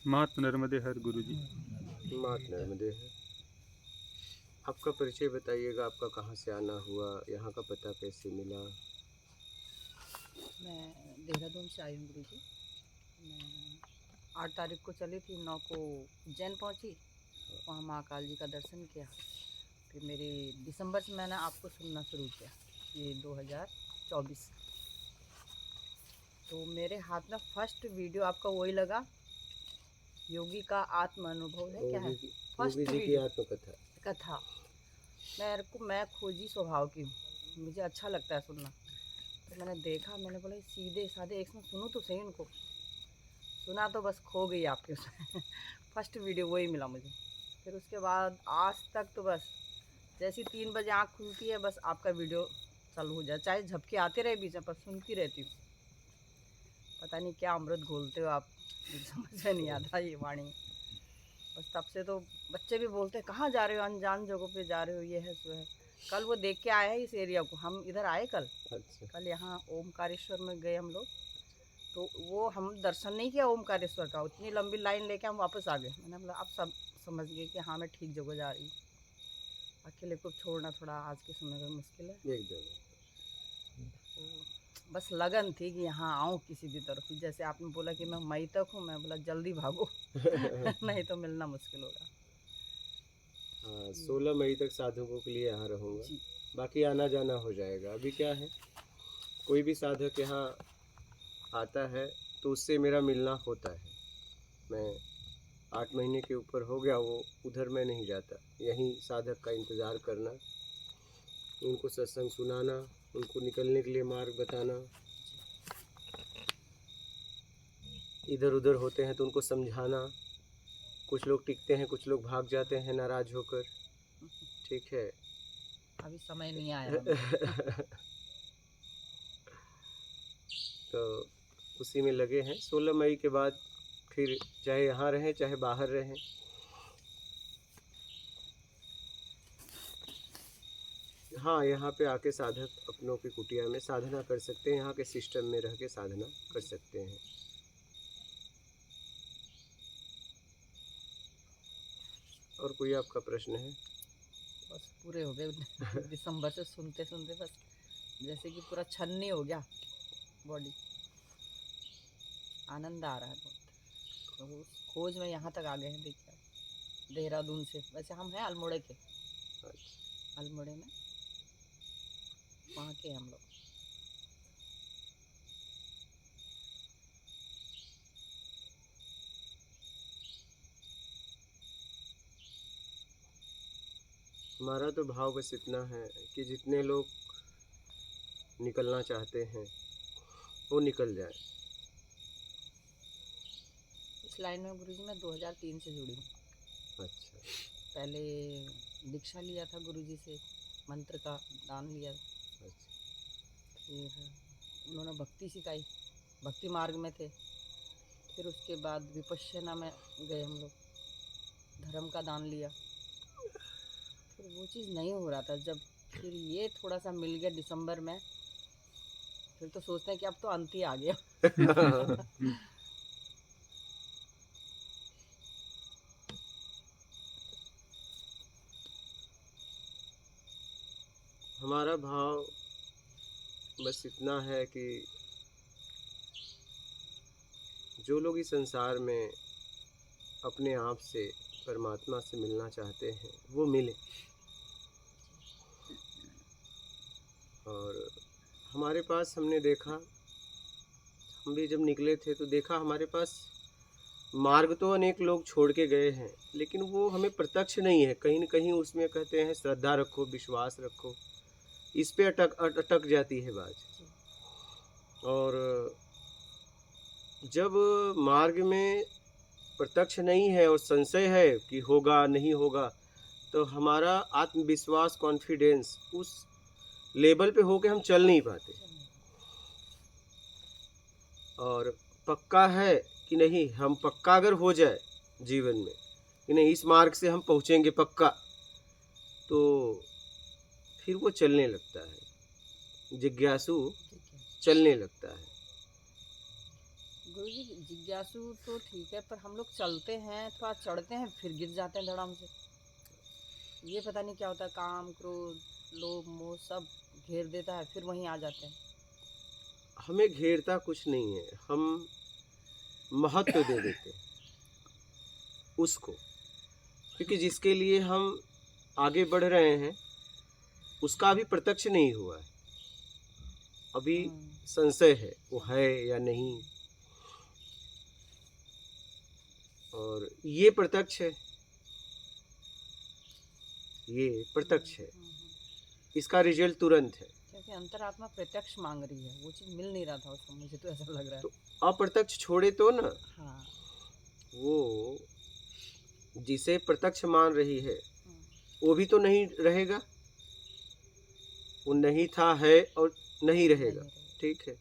मात नर्मदे हर गुरुजी। मात नर्मदे हर। आपका परिचय बताइएगा, आपका कहाँ से आना हुआ, यहाँ का पता कैसे मिला? मैं देहरादून से आई हूँ गुरुजी। मैं 8 तारीख को चली थी, 9 को उज्जैन पहुँची, वहाँ महाकाल जी का दर्शन किया। फिर मेरे दिसंबर से मैंने आपको सुनना शुरू किया, ये 2024। तो मेरे हाथ में फर्स्ट वीडियो आपका वही लगा, योगी का आत्म अनुभव है क्या है, फर्स्ट योगी जी की वीडियो आत्मकथा। कथा। मैं खोजी स्वभाव की हूँ, मुझे अच्छा लगता है सुनना। तो मैंने देखा, मैंने बोला सीधे साधे एक में सुनूँ तो सही उनको। सुना तो बस खो गई आपके उसमें फर्स्ट वीडियो वही मिला मुझे। फिर उसके बाद आज तक तो बस जैसी 3 बजे आँख खुलती है बस आपका वीडियो चालू हो जाए, चाहे झपके आते रहे बीच में, पर सुनती रहती हूँ। पता नहीं क्या अमृत घोलते हो आप, मुझे समझ में नहीं आता ये वाणी। बस तब से तो बच्चे भी बोलते हैं कहाँ जा रहे हो, अनजान जगहों पे जा रहे हो, ये है सो है। कल वो देख के आया है इस एरिया को, हम इधर आए कल। अच्छा। कल यहाँ ओमकारेश्वर में गए हम लोग, तो वो हम दर्शन नहीं किया ओमकारेश्वर का, उतनी लंबी लाइन लेके हम वापस आ गए। मैंने बोला अब सब समझ गए कि हाँ मैं ठीक जगह जा रही हूँ। अकेले को छोड़ना थोड़ा आज के समय में मुश्किल है। एकदम। तो बस लगन थी कि यहाँ आऊँ किसी भी तरफ। जैसे आपने बोला कि मैं मई तक हूँ, मैं बोला जल्दी भागो नहीं तो मिलना मुश्किल होगा। हाँ, 16 मई तक साधकों के लिए यहाँ रहूँगा, जी बाकी आना जाना हो जाएगा। अभी क्या है, कोई भी साधक यहाँ आता है तो उससे मेरा मिलना होता है। मैं 8 महीने के ऊपर हो गया, वो उधर मैं नहीं जाता, यहीं साधक का इंतज़ार करना, उनको सत्संग सुनाना, उनको निकलने के लिए मार्ग बताना, इधर उधर होते हैं तो उनको समझाना। कुछ लोग टिकते हैं, कुछ लोग भाग जाते हैं नाराज होकर। ठीक है। अभी समय नहीं आया हमें। तो उसी में लगे हैं। 16 मई के बाद फिर चाहे यहाँ रहें चाहे बाहर रहें, हाँ, यहाँ पे आके साधक अपनों की कुटिया में साधना कर सकते हैं, यहाँ के सिस्टम में रह के साधना कर सकते हैं। और कोई आपका प्रश्न है? बस पूरे हो गए दिसंबर से सुनते सुनते, बस जैसे कि पूरा छन्नी हो गया बॉडी। आनंद आ रहा है बहुत। तो उस खोज में यहाँ तक आ गए हैं। देखिए देहरादून से, वैसे हम हैं अल्मोड़े के, अल्मोड़े में वहाँ के हम लोग। हमारा तो भाव बस इतना है कि जितने लोग निकलना चाहते हैं वो निकल जाए। इस लाइन में गुरुजी मैं 2003 से जुड़ी हूँ। अच्छा। पहले दीक्षा लिया था गुरुजी से, मंत्र का दान लिया। अच्छा। फिर उन्होंने भक्ति सिखाई, भक्ति मार्ग में थे। फिर उसके बाद विपश्यना में गए हम लोग, धर्म का दान लिया। फिर वो चीज़ नहीं हो रहा था, जब फिर ये थोड़ा सा मिल गया दिसंबर में, फिर तो सोचते हैं कि अब तो अंत ही आ गया हमारा भाव बस इतना है कि जो लोग इस संसार में अपने आप से परमात्मा से मिलना चाहते हैं वो मिले। और हमारे पास हमने देखा, हम भी जब निकले थे तो देखा हमारे पास मार्ग तो अनेक लोग छोड़ के गए हैं, लेकिन वो हमें प्रत्यक्ष नहीं है। कहीं न कहीं उसमें कहते हैं श्रद्धा रखो, विश्वास रखो, इस पे अटक जाती है बात। और जब मार्ग में प्रत्यक्ष नहीं है और संशय है कि होगा नहीं होगा, तो हमारा आत्मविश्वास, कॉन्फिडेंस उस लेवल पे हो के हम चल नहीं पाते। और पक्का है कि नहीं, हम पक्का अगर हो जाए जीवन में कि नहीं इस मार्ग से हम पहुँचेंगे पक्का, तो फिर वो चलने लगता है, जिज्ञासु चलने लगता है। गुरु जी जिज्ञासु तो ठीक है, पर हम लोग चलते हैं, थोड़ा चढ़ते हैं, फिर गिर जाते हैं धड़ाम से। ये पता नहीं क्या होता है, काम क्रोध लोभ मोह सब घेर देता है, फिर वहीं आ जाते हैं। हमें घेरता कुछ नहीं है, हम महत्व दे देते हैं उसको, क्योंकि जिसके लिए हम आगे बढ़ रहे हैं उसका अभी प्रत्यक्ष नहीं हुआ है, अभी संशय है वो है या नहीं। और ये प्रत्यक्ष है, ये प्रत्यक्ष है, इसका रिजल्ट तुरंत है। क्योंकि अंतरात्मा प्रत्यक्ष मांग रही है, वो चीज़ मिल नहीं रहा था उसको, मुझे तो ऐसा लग रहा है। तो अप्रत्यक्ष छोड़े तो ना, हाँ। वो जिसे प्रत्यक्ष मान रही है वो भी तो नहीं रहेगा, वो नहीं था है और नहीं रहेगा। ठीक है,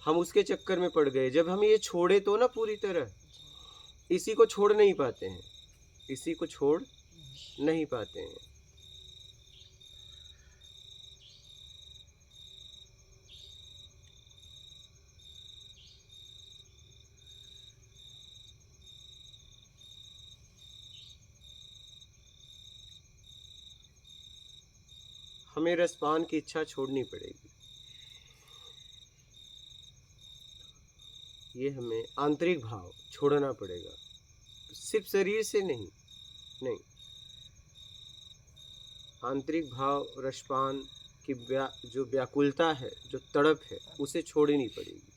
हम उसके चक्कर में पड़ गए। जब हम ये छोड़े तो ना पूरी तरह, इसी को छोड़ नहीं पाते हैं, इसी को छोड़ नहीं पाते हैं। हमें रसपान की इच्छा छोड़नी पड़ेगी, ये हमें आंतरिक भाव छोड़ना पड़ेगा, सिर्फ शरीर से नहीं, नहीं, आंतरिक भाव रसपान की जो व्याकुलता है, जो तड़प है, उसे छोड़नी पड़ेगी।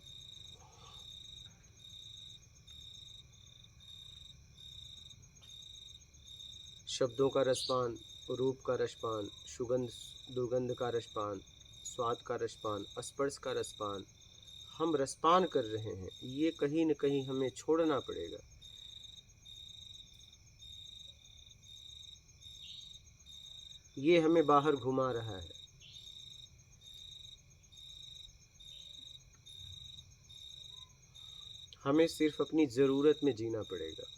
शब्दों का रसपान, रूप का रसपान, सुगंध दुर्गंध का रसपान, स्वाद का रसपान, स्पर्श का रसपान, हम रसपान कर रहे हैं, ये कहीं न कहीं हमें छोड़ना पड़ेगा। ये हमें बाहर घुमा रहा है। हमें सिर्फ अपनी ज़रूरत में जीना पड़ेगा,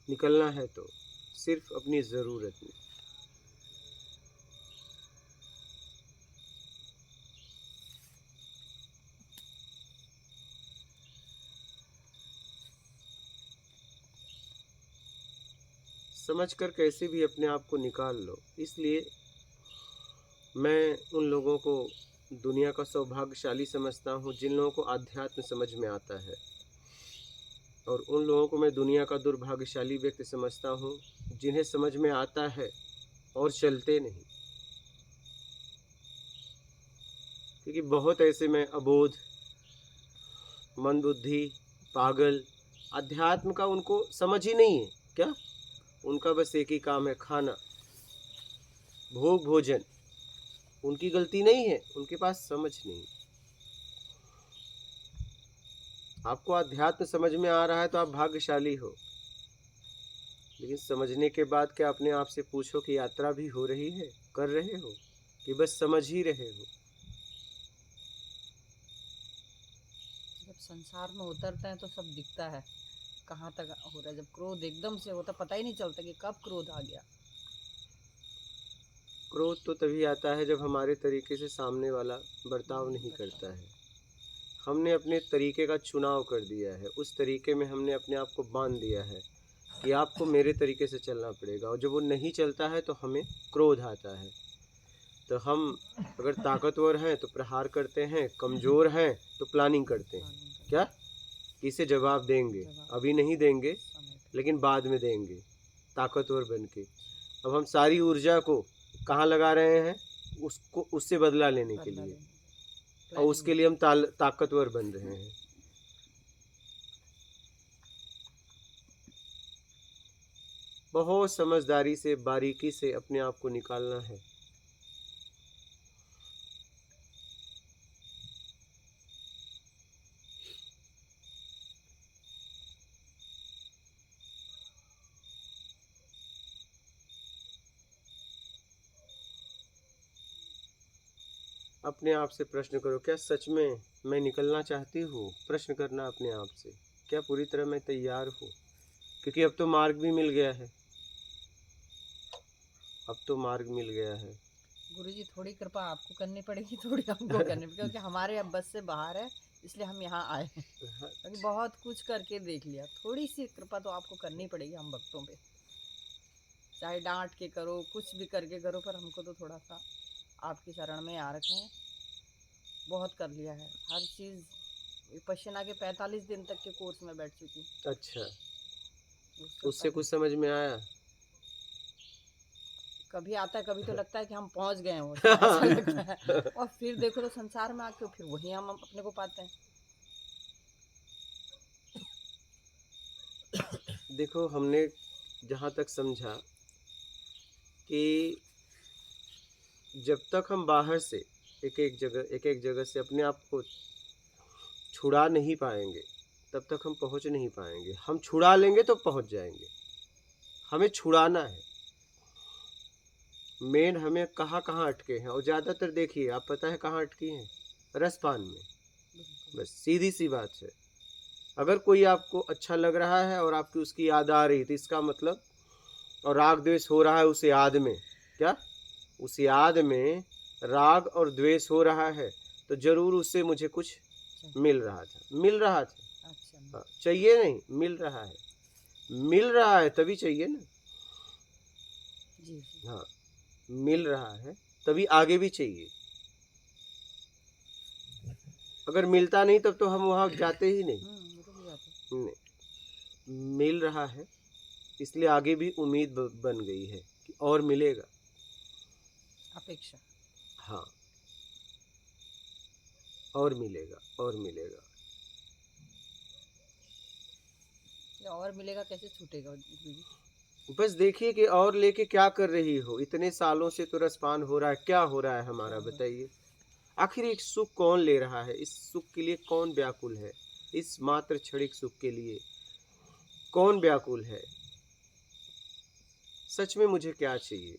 निकलना है तो सिर्फ अपनी ज़रूरत में। समझकर कैसे भी अपने आप को निकाल लो। इसलिए मैं उन लोगों को दुनिया का सौभाग्यशाली समझता हूँ जिन लोगों को आध्यात्म समझ में आता है, और उन लोगों को मैं दुनिया का दुर्भाग्यशाली व्यक्ति समझता हूँ जिन्हें समझ में आता है और चलते नहीं। क्योंकि बहुत ऐसे में अबोध, मंदबुद्धि, पागल, अध्यात्म का उनको समझ ही नहीं है। क्या? उनका बस एक ही काम है, खाना, भोग भोजन। उनकी गलती नहीं है, उनके पास समझ नहीं। आपको अध्यात्म समझ में आ रहा है तो आप भाग्यशाली हो, लेकिन समझने के बाद क्या अपने आप से पूछो कि यात्रा भी हो रही है, कर रहे हो, कि बस समझ ही रहे हो। जब संसार में उतरते हैं तो सब दिखता है कहाँ तक हो रहा है। जब क्रोध एकदम से होता पता ही नहीं चलता कि कब क्रोध आ गया। क्रोध तो तभी आता है जब हमारे तरीके से सामने वाला बर्ताव नहीं करता है। हमने अपने तरीके का चुनाव कर दिया है, उस तरीके में हमने अपने आप को बांध दिया है कि आपको मेरे तरीके से चलना पड़ेगा, और जब वो नहीं चलता है तो हमें क्रोध आता है। तो हम अगर ताकतवर हैं तो प्रहार करते हैं, कमज़ोर हैं तो प्लानिंग करते हैं। क्या? किसे जवाब देंगे? अभी नहीं देंगे, लेकिन बाद में देंगे, ताकतवर बन के। अब हम सारी ऊर्जा को कहाँ लगा रहे हैं? उसको, उससे बदला लेने के लिए, और उसके लिए हम ताकतवर बन रहे हैं। बहुत समझदारी से, बारीकी से अपने आप को निकालना है। अपने आप से प्रश्न करो, क्या सच में मैं निकलना चाहती हूँ? प्रश्न करना अपने आप से, क्या पूरी तरह मैं तैयार हूँ? क्योंकि अब तो मार्ग भी मिल गया है, अब तो मार्ग मिल गया है। गुरुजी थोड़ी कृपा आपको करनी पड़ेगी, थोड़ी हमको करनी पड़ेगी, क्योंकि हमारे अब बस से बाहर है इसलिए हम यहाँ आए हैं। हाँ, क्योंकि बहुत कुछ करके देख लिया, थोड़ी सी कृपा तो आपको करनी पड़ेगी हम भक्तों पे। चाहे डांट के करो, कुछ भी करके करो, पर हमको तो थोड़ा सा आपकी शरण में आ रखे हैं। बहुत कर लिया है हर चीज़। विपश्यना के 45 दिन तक के कोर्स में बैठ चुकी हूँ। अच्छा, उससे उससे पहले कुछ समझ में आया? कभी आता है, कभी तो लगता है कि हम पहुंच गए हैं, वो ऐसा लगता है। और फिर देखो तो संसार में आके फिर वही हम अपने को पाते हैं। देखो, हमने जहाँ तक समझा कि जब तक हम बाहर से एक एक जगह से अपने आप को छुड़ा नहीं पाएंगे, तब तक हम पहुंच नहीं पाएंगे। हम छुड़ा लेंगे तो पहुंच जाएंगे। हमें छुड़ाना है। मेन हमें कहाँ कहाँ अटके हैं, और ज़्यादातर देखिए, आप पता है कहाँ अटकी हैं? रसपान में। बिल्कुल। बस सीधी सी बात है। अगर कोई आपको अच्छा लग रहा है और आपकी उसकी याद आ रही, तो इसका मतलब, और राग द्वेष हो रहा है उस याद में, क्या उस याद में राग और द्वेष हो रहा है, तो जरूर उससे मुझे कुछ मिल रहा था। अच्छा। हाँ, चाहिए नहीं, मिल रहा है। मिल रहा है तभी चाहिए ना। जी जी। हाँ, मिल रहा है तभी आगे भी चाहिए। अगर मिलता नहीं तब तो हम वहाँ जाते ही नहीं। रुक जाते। नहीं, मिल रहा है इसलिए आगे भी उम्मीद बन गई है कि और मिलेगा। अपेक्षा। हाँ, और मिलेगा, और मिलेगा। या और मिलेगा, कैसे छूटेगा गुरु जी? बस देखिए कि और लेके क्या कर रही हो। इतने सालों से तो रसपान हो रहा है, क्या हो रहा है हमारा, बताइए। आखिर एक सुख कौन ले रहा है? इस सुख के लिए कौन व्याकुल है? इस मात्र क्षणिक सुख के लिए कौन व्याकुल है? सच में मुझे क्या चाहिए?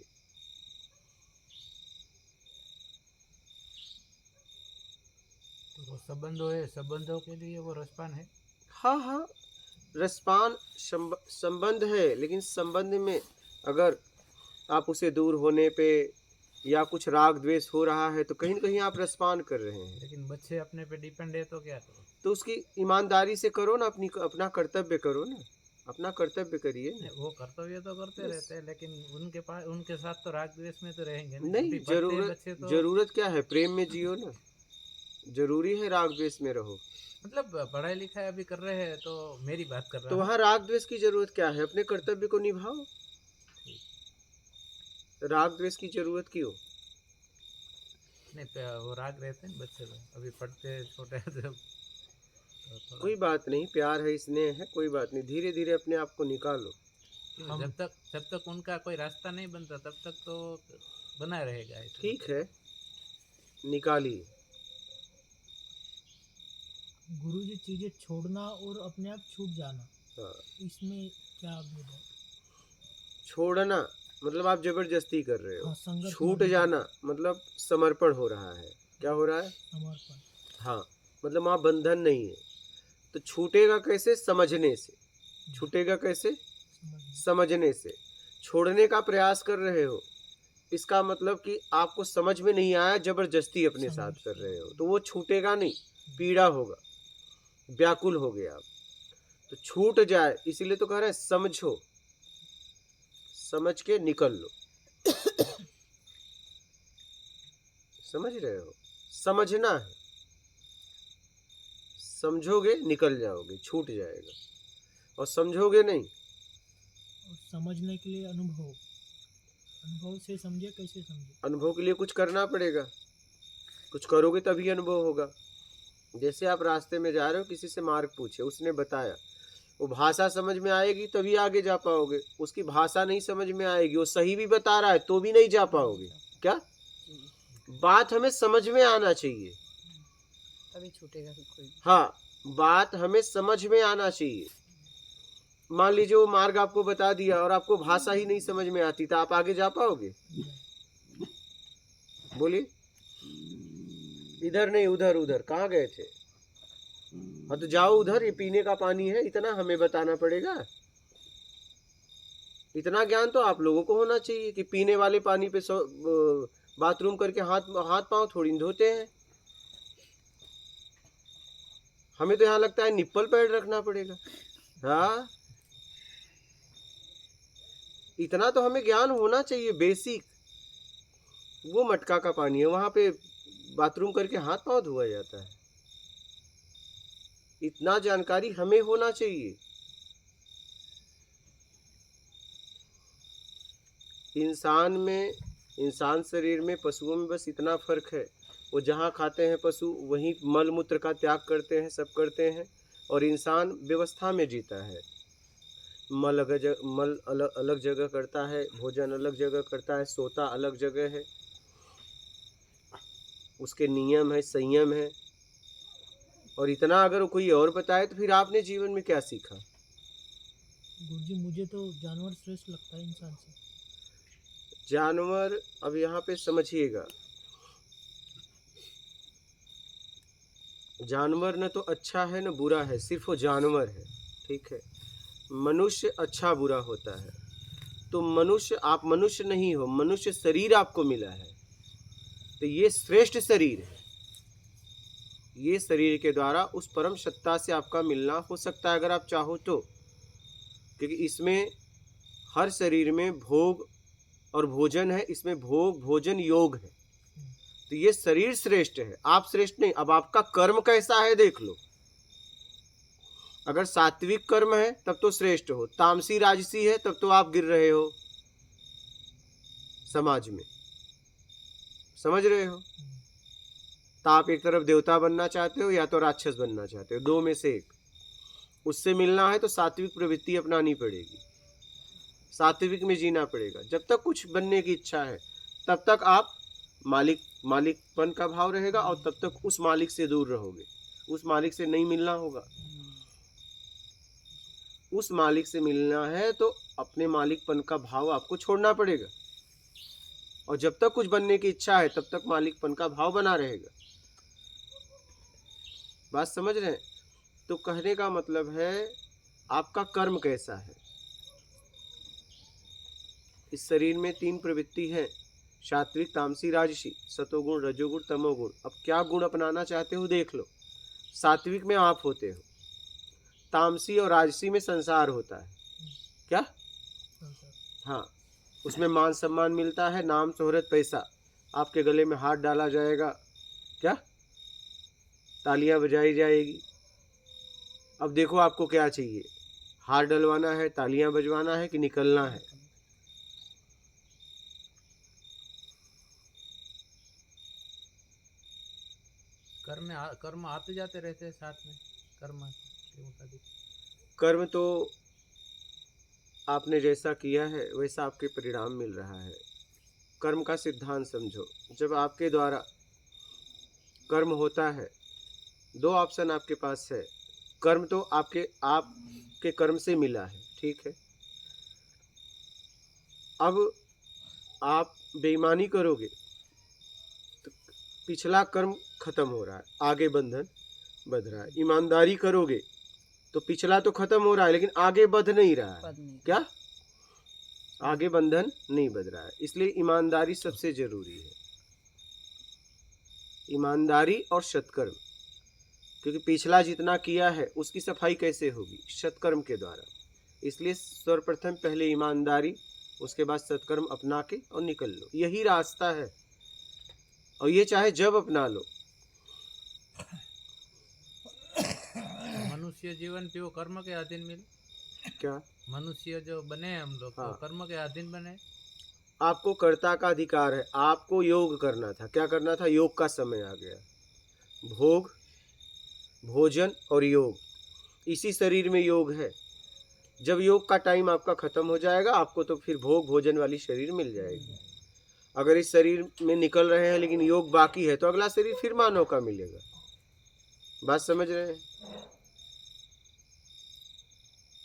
तो वो संबंधों है, संबंधों के लिए वो रसपान है। हाँ हाँ, रसपान संबंध है, लेकिन संबंध में अगर आप उसे दूर होने पे या कुछ राग द्वेष हो रहा है, तो कहीं न कहीं आप रसपान कर रहे हैं। लेकिन बच्चे अपने पे डिपेंड है तो क्या करो? तो उसकी ईमानदारी से करो ना, अपना कर्तव्य करो ना, अपना कर्तव्य करिए ना। नहीं, वो कर्तव्य तो करते बस। रहते हैं, लेकिन उनके पास, उनके साथ तो राग द्वेष में तो रहेंगे ना। नहीं, अभी बढ़ते हैं जरूरत बच्चे तो। जरूरत क्या है? प्रेम में जियो ना। जरूरी है राग द्वेष में रहो? मतलब पढ़ाई लिखाई अभी कर रहे हैं तो मेरी बात कर रहा तो हूँ। वहाँ राग द्वेष की जरूरत क्या है? अपने कर्तव्य को निभाओ। राग द्वेष की जरूरत क्यों? नहीं, वो राग रहते हैं बच्चे तो, अभी पढ़ते हैं छोटे हैं तो थोड़ा। कोई बात नहीं, प्यार है, स्नेह है, कोई बात नहीं। धीरे धीरे अपने आप को निकालो। क्यों, जब तक उनका कोई रास्ता नहीं बनता तब तक तो बना रहेगा ऐसे। ठीक है, निकालिए। गुरुजी, चीजें छोड़ना और अपने आप छूट जाना, हाँ, इसमें क्या भेद है? छोड़ना मतलब आप जबरदस्ती कर रहे हो। हाँ, संगत छूट मार्ग जाना मतलब समर्पण हो रहा है। क्या हो रहा है? समर्पण। हाँ, मतलब वहाँ बंधन नहीं है। तो छूटेगा कैसे? समझने से। छूटेगा कैसे? समझने से। छोड़ने का प्रयास कर रहे हो, इसका मतलब कि आपको समझ में नहीं आया, जबरदस्ती अपने साथ कर रहे हो, तो वो छूटेगा नहीं, पीड़ा होगा, व्याकुल हो गया आप। तो छूट जाए, इसीलिए तो कह रहे हैं समझो, समझ के निकल लो। समझ रहे हो? समझना है। समझोगे निकल जाओगे, छूट जाएगा। और समझोगे नहीं। और समझने के लिए अनुभव, अनुभव से समझे, कैसे समझे? अनुभव के लिए कुछ करना पड़ेगा, कुछ करोगे तभी अनुभव होगा। जैसे आप रास्ते में जा रहे हो, किसी से मार्ग पूछे, उसने बताया, वो भाषा समझ में आएगी तभी आगे जा पाओगे। उसकी भाषा नहीं समझ में आएगी, वो सही भी बता रहा है तो भी नहीं जा पाओगे। क्या बात हमें समझ में आना चाहिए। तभी छूटेगा फिर कोई। हाँ, बात हमें समझ में आना चाहिए। मान लीजिए वो मार्ग आपको बता दिया और आपको भाषा ही नहीं समझ में आती, तो आप आगे जा पाओगे? बोलिए। इधर नहीं, उधर, उधर कहाँ गए थे? हाँ तो जाओ उधर, ये पीने का पानी है, इतना हमें बताना पड़ेगा? इतना ज्ञान तो आप लोगों को होना चाहिए कि पीने वाले पानी पे बाथरूम करके हाथ हाथ पांव थोड़ी धोते हैं। हमें तो यहाँ लगता है निप्पल पैड रखना पड़ेगा। हाँ, इतना तो हमें ज्ञान होना चाहिए बेसिक। वो मटका का पानी है, वहां पे बाथरूम करके हाथ पांव धोया जाता है। इतना जानकारी हमें होना चाहिए। इंसान शरीर में पशुओं में बस इतना फर्क है, वो जहाँ खाते हैं पशु वहीं मल मूत्र का त्याग करते हैं, सब करते हैं, और इंसान व्यवस्था में जीता है। मल अलग अलग जगह करता है, भोजन अलग जगह करता है, सोता अलग जगह है, उसके नियम है, संयम है। और इतना अगर कोई और बताए तो फिर आपने जीवन में क्या सीखा? गुरुजी मुझे तो जानवर श्रेष्ठ लगता है इंसान से। जानवर, अब यहाँ पे समझिएगा, जानवर न तो अच्छा है न बुरा है, सिर्फ वो जानवर है, ठीक है। मनुष्य अच्छा बुरा होता है। तो मनुष्य, आप मनुष्य नहीं हो, मनुष्य शरीर आपको मिला है, तो ये श्रेष्ठ शरीर है। ये शरीर के द्वारा उस परम सत्ता से आपका मिलना हो सकता है अगर आप चाहो तो, क्योंकि इसमें हर शरीर में भोग और भोजन है, इसमें भोग भोजन योग है। तो ये शरीर श्रेष्ठ है, आप श्रेष्ठ नहीं। अब आपका कर्म कैसा है देख लो। अगर सात्विक कर्म है तब तो श्रेष्ठ हो, तामसी राजसी है तब तो आप गिर रहे हो समाज में, समझ रहे हो? तो आप एक तरफ देवता बनना चाहते हो या तो राक्षस बनना चाहते हो, दो में से एक। उससे मिलना है तो सात्विक प्रवृत्ति अपनानी पड़ेगी, सात्विक में जीना पड़ेगा। जब तक कुछ बनने की इच्छा है तब तक आप मालिकपन का भाव रहेगा, और तब तक उस मालिक से दूर रहोगे। उस मालिक से नहीं मिलना होगा। उस मालिक से मिलना है तो अपने मालिकपन का भाव आपको छोड़ना पड़ेगा, और जब तक कुछ बनने की इच्छा है तब तक मालिकपन का भाव बना रहेगा। बात समझ रहे हैं? तो कहने का मतलब है आपका कर्म कैसा है। इस शरीर में 3 प्रवृत्ति है, सात्विक तामसी राजसी, सतोगुण रजोगुण तमोगुण। अब क्या गुण अपनाना चाहते हो देख लो। सात्विक में आप होते हो, तामसी और राजसी में संसार होता है। क्या? हाँ, उसमें मान सम्मान मिलता है, नाम शोहरत पैसा। आपके गले में हाथ डाला जाएगा, क्या तालियां बजाई जाएगी। अब देखो आपको क्या चाहिए, हाथ डलवाना है, तालियां बजवाना है कि निकलना है? कर्म आते जाते रहते हैं साथ में। कर्म के मुताबिक कर्म तो आपने जैसा किया है वैसा आपके परिणाम मिल रहा है। कर्म का सिद्धांत समझो। जब आपके द्वारा कर्म होता है, 2 ऑप्शन आपके पास है। कर्म तो आपके कर्म से मिला है, ठीक है। अब आप बेईमानी करोगे तो पिछला कर्म खत्म हो रहा है, आगे बंधन बढ़ रहा है। ईमानदारी करोगे तो पिछला तो खत्म हो रहा है लेकिन आगे बढ़ नहीं रहा है। क्या? आगे बंधन नहीं बढ़ रहा है। इसलिए ईमानदारी सबसे जरूरी है, ईमानदारी और सत्कर्म। क्योंकि पिछला जितना किया है उसकी सफाई कैसे होगी? सत्कर्म के द्वारा। इसलिए सर्वप्रथम पहले ईमानदारी, उसके बाद सत्कर्म अपना के और निकल लो। यही रास्ता है, और ये चाहे जब अपना लो। मनुष्य जीवन भी वो कर्म के अधीन मिले। क्या? मनुष्य जो बने हम लोग, हाँ, तो कर्म के अधीन बने। आपको कर्ता का अधिकार है। आपको योग करना था, क्या करना था? योग का समय आ गया। भोग भोजन और योग, इसी शरीर में योग है। जब योग का टाइम आपका खत्म हो जाएगा, आपको तो फिर भोग भोजन वाली शरीर मिल जाएगी। अगर इस शरीर में निकल रहे हैं लेकिन योग बाकी है तो अगला शरीर फिर मानव का मिलेगा। बात समझ रहे हैं?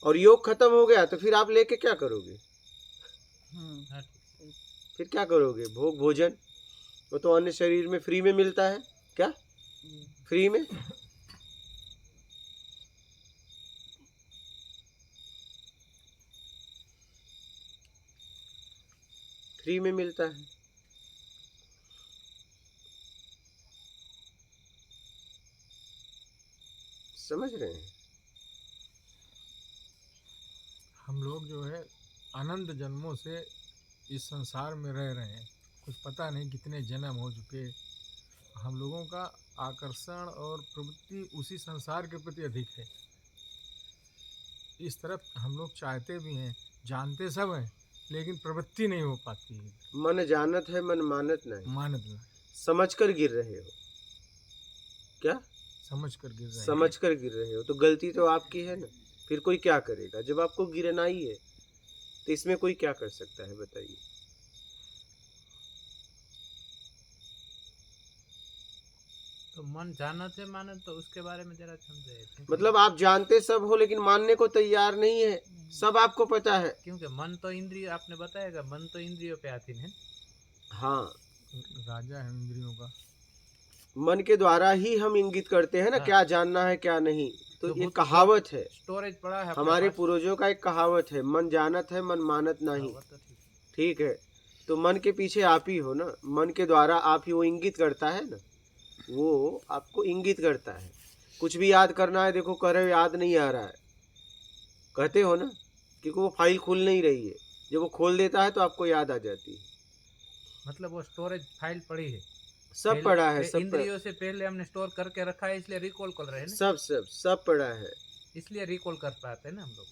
और योग खत्म हो गया तो फिर आप लेके क्या करोगे? फिर क्या करोगे? भोग भोजन वो तो अन्य शरीर में फ्री में मिलता है। क्या? फ्री में। फ्री में मिलता है। समझ रहे हैं? हम लोग जो है अनंत जन्मों से इस संसार में रह रहे हैं, कुछ पता नहीं कितने जन्म हो चुके। हम लोगों का आकर्षण और प्रवृत्ति उसी संसार के प्रति अधिक है। इस तरफ हम लोग चाहते भी हैं, जानते सब हैं, लेकिन प्रवृत्ति नहीं हो पाती है। मन जानत है मन मानत नहीं, मानत नहीं, समझ कर गिर रहे हो। क्या समझ कर गिर रहे हैं। समझ कर गिर रहे हो? तो गलती तो आपकी है ना, फिर कोई क्या करेगा? जब आपको गिरना ही है तो इसमें कोई क्या कर सकता है बताइए? तो मन जानत है मानत, तो उसके बारे में जरा समझे। मतलब आप जानते सब हो लेकिन मानने को तैयार नहीं है, सब आपको पता है। क्योंकि मन तो इंद्रिय, आपने बताएगा मन तो इंद्रियों पे आती है। हाँ, राजा है इंद्रियों का। मन के द्वारा ही हम इंगित करते हैं ना, हाँ। क्या जानना है क्या नहीं। तो जो ये भूत- कहावत है, स्टोरेज पड़ा है अपने हमारे पास। पूर्वजों का एक कहावत है, मन जानत है मन मानत हाँ, नहीं। वो तो ठीक है। ठीक है, तो मन के पीछे आप ही हो ना, मन के द्वारा आप ही वो इंगित करता है ना, वो आपको इंगित करता है। कुछ भी याद करना है, देखो कर रहे हो याद नहीं आ रहा है, कहते हो ना, क्योंकि वो फाइल खुल नहीं रही है। जब वो खोल देता है तो आपको याद आ जाती है। मतलब वो स्टोरेज फाइल पड़ी है, सब पड़ा है, सब इंद्रियों से पहले हमने स्टोर करके रखा है, इसलिए रिकॉल कर रहे हैं ना। सब सब सब पड़ा है, इसलिए रिकॉल कर पाते हैं ना हम लोग।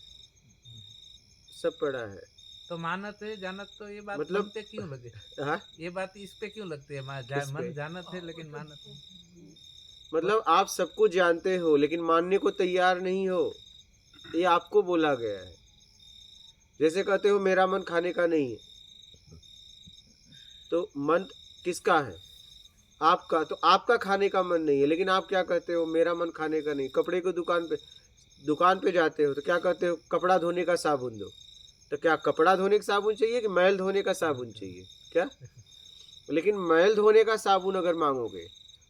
सब पड़ा है। तो मानत है जानत, तो ये बात मतलब- मन पे क्यों लगे? हाँ, ये बात इस पे क्यों लगती है? किस पे? मन जानत है लेकिन मानत है। मतलब आप सब कुछ जानते हो लेकिन मानने को तैयार नहीं हो, ये आपको बोला गया है। जैसे कहते हो मेरा मन खाने का नहीं है, तो मन किसका है? आपका। तो आपका खाने का मन नहीं है, लेकिन आप क्या कहते हो? मेरा मन खाने का नहीं। कपड़े को दुकान पे जाते हो तो क्या कहते हो? कपड़ा धोने का साबुन दो। तो क्या कपड़ा धोने का साबुन चाहिए कि मैल धोने का साबुन चाहिए? क्या? लेकिन मैल धोने का साबुन अगर मांगोगे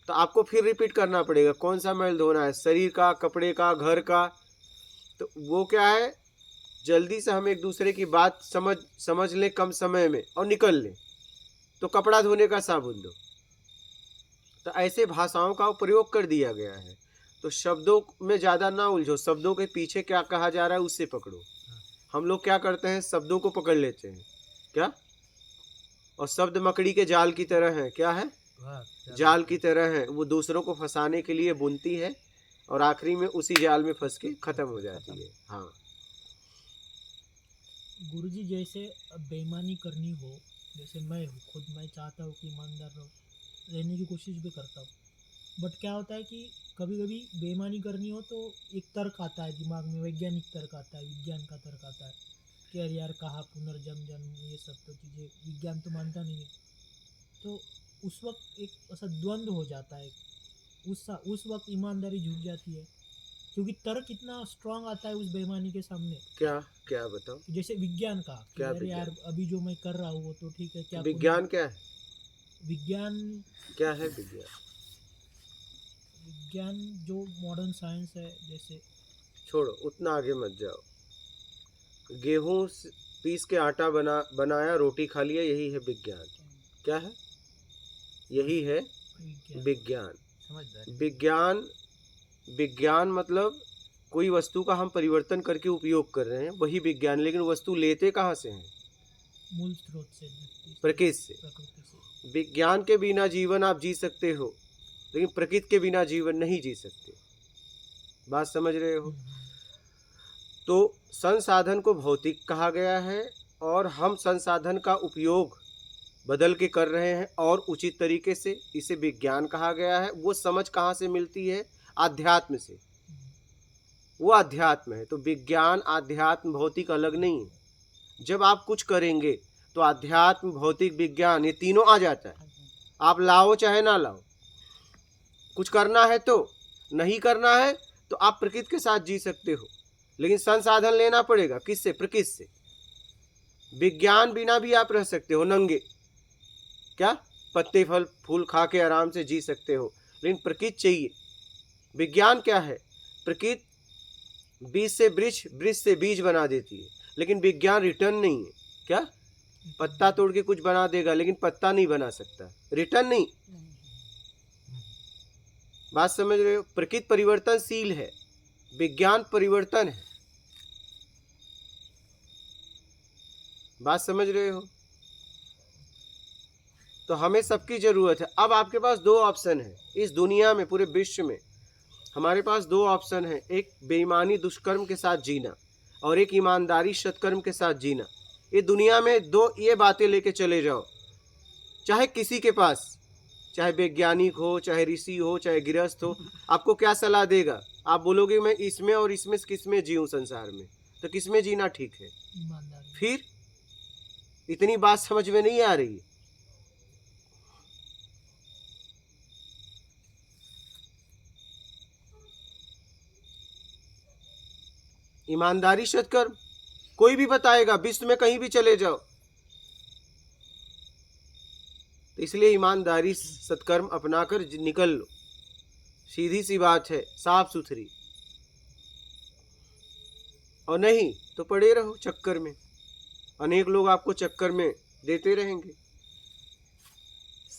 तो आपको फिर रिपीट करना पड़ेगा, कौन सा मैल धोना है, शरीर का, कपड़े का, घर का। तो वो क्या है, जल्दी से हम एक दूसरे की बात समझ लें कम समय में और निकल लें, तो कपड़ा धोने का साबुन दो। तो ऐसे भाषाओं का प्रयोग कर दिया गया है। तो शब्दों में ज़्यादा ना उलझो, शब्दों के पीछे क्या कहा जा रहा है उससे पकड़ो। हम लोग क्या करते हैं, शब्दों को पकड़ लेते हैं। क्या? और शब्द मकड़ी के जाल की तरह है। क्या है? जाल की तरह है। वो दूसरों को फंसाने के लिए बुनती है और आखिरी में उसी जाल में फंस के खत्म हो जाती है। हाँ गुरुजी, जैसे अब बेईमानी करनी हो, जैसे मैं हूँ खुद, मैं चाहता हूँ कि ईमानदार रहने की कोशिश भी करता हूँ, बट क्या होता है कि कभी कभी बेईमानी करनी हो तो एक तर्क आता है दिमाग में, वैज्ञानिक तर्क आता है, विज्ञान का तर्क आता है कि अरे यार कहाँ पुनर्जन्म जन्म, ये सब तो चीज़ें विज्ञान तो मानता नहीं है। तो उस वक्त एक ऐसा द्वंद्व हो जाता है, उस वक्त ईमानदारी झुक जाती है, क्योंकि तर्क इतना स्ट्रांग आता है उस बेईमानी के सामने। क्या क्या बताओ? जैसे विज्ञान का कि क्या अरे विज्ञान? यार अभी जो मैं कर रहा हूँ वो तो ठीक है, क्या विज्ञान क्या है? विज्ञान क्या है विज्ञान? विज्ञान जो मॉडर्न साइंस है, जैसे छोड़ो, उतना आगे मत जाओ। गेहूं पीस के आटा बनाया, रोटी खा लिया, यही है विज्ञान। क्या है? यही है विज्ञान। विज्ञान। समझदार। विज्ञान मतलब कोई वस्तु का हम परिवर्तन करके उपयोग कर रहे हैं, वही विज्ञान। लेकिन वस्तु लेते कहाँ से हैं? मूल स्रोत से, प्रकृति से। प्रकृति से। विज्ञान के बिना जीवन आप जी सकते हो, लेकिन प्रकृति के बिना जीवन नहीं जी सकते। बात समझ रहे हो? तो संसाधन को भौतिक कहा गया है और हम संसाधन का उपयोग बदल के कर रहे हैं और उचित तरीके से, इसे विज्ञान कहा गया है। वो समझ कहाँ से मिलती है? आध्यात्म से। वो अध्यात्म है। तो विज्ञान, आध्यात्म, भौतिक अलग नहीं है। जब आप कुछ करेंगे तो आध्यात्म, भौतिक, विज्ञान, ये तीनों आ जाता है। आप लाओ चाहे ना लाओ, कुछ करना है तो, नहीं करना है तो आप प्रकृति के साथ जी सकते हो, लेकिन संसाधन लेना पड़ेगा। किससे? प्रकृति से। विज्ञान बिना भी आप रह सकते हो नंगे। क्या? पत्ते फल फूल खा के आराम से जी सकते हो, लेकिन प्रकृति चाहिए। विज्ञान क्या है? प्रकृति बीज से वृक्ष, वृक्ष से बीज बना देती है, लेकिन विज्ञान रिटर्न नहीं है। क्या? पत्ता तोड़ के कुछ बना देगा, लेकिन पत्ता नहीं बना सकता। रिटर्न नहीं। बात समझ रहे हो? प्रकृति परिवर्तनशील है, विज्ञान परिवर्तन है। बात समझ रहे हो? तो हमें सबकी जरूरत है। अब आपके पास दो ऑप्शन है इस दुनिया में, पूरे विश्व में हमारे पास दो ऑप्शन है, एक बेईमानी दुष्कर्म के साथ जीना और एक ईमानदारी सत्कर्म के साथ जीना। ये दुनिया में दो ये बातें लेके चले जाओ, चाहे किसी के पास, चाहे वैज्ञानिक हो, चाहे ऋषि हो, चाहे गृहस्थ हो, आपको क्या सलाह देगा? आप बोलोगे मैं इसमें और इसमें किसमें जीऊं संसार में, तो किसमें जीना ठीक है? ईमानदारी। फिर इतनी बात समझ में नहीं आ रही है। ईमानदारी सत्कर्म कोई भी बताएगा, विश्व में कहीं भी चले जाओ। तो इसलिए ईमानदारी सत्कर्म अपनाकर निकल लो, सीधी सी बात है, साफ सुथरी। और नहीं तो पड़े रहो चक्कर में, अनेक लोग आपको चक्कर में देते रहेंगे।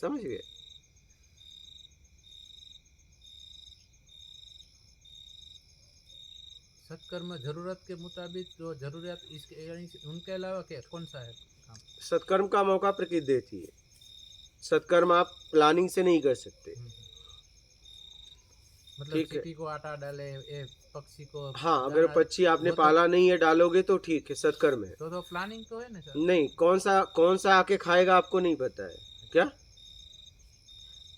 समझ गए? सत्कर्म जरूरत के मुताबिक जो जरूरत इसके यानी उनके अलावा क्या कौन सा है काम? सत्कर्म का मौका प्रकृति देती है। सत्कर्म आप प्लानिंग से नहीं कर सकते। मतलब ठीक है। चींटी को आटा डाले, ये पक्षी को हाँ, अगर दाना- पक्षी आपने वो तो- पाला नहीं है, डालोगे तो ठीक है, सत्कर्म है। तो प्लानिंग तो है ना सर? नहीं, कौन सा आके खाएगा आपको नहीं पता है क्या?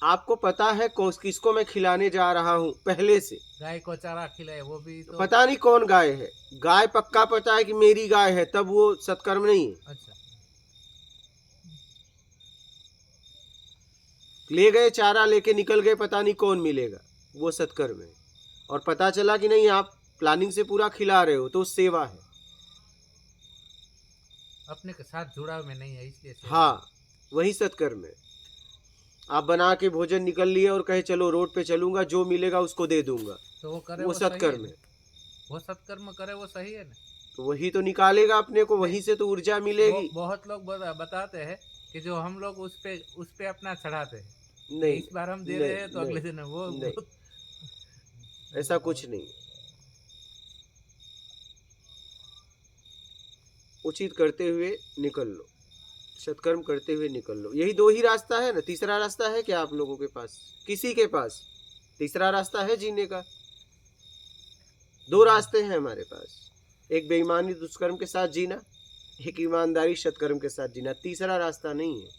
आपको पता है किसको मैं खिलाने जा रहा हूँ पहले से। गाय को चारा खिलाए वो भी तो पता नहीं कौन गाय है, गाय पक्का पता है कि मेरी गाय है, तब वो सत्कर्म नहीं है। अच्छा। ले गए चारा, लेके निकल गए, पता नहीं कौन मिलेगा, वो सत्कर्म है। और पता चला कि नहीं आप प्लानिंग से पूरा खिला रहे हो, तो सेवा है। अपने के साथ जुड़ाव में नहीं है इसलिए सेवा। हाँ, वही सत्कर्म है। आप बना के भोजन निकल लिए और कहे चलो रोड पे चलूंगा, जो मिलेगा उसको दे दूंगा, तो वो करे वो सही सत्कर्म है। है। वो सत्कर्म करे वो सही है ना? तो वही तो निकालेगा अपने को, वहीं से तो ऊर्जा मिलेगी। बहुत लोग बताते हैं कि जो हम लोग उस पे अपना चढ़ाते हैं, नहीं, इस बार हम दे नहीं, रहे हैं तो अगले दिन वो नहीं, ऐसा कुछ नहीं। उचित करते हुए निकल लो, सत्कर्म करते हुए निकल लो। यही दो ही रास्ता है ना, तीसरा रास्ता है क्या आप लोगों के पास? किसी के पास तीसरा रास्ता है जीने का? दो रास्ते हैं हमारे पास, एक बेईमानी दुष्कर्म के साथ जीना, एक ईमानदारी सत्कर्म के साथ जीना। तीसरा रास्ता नहीं है,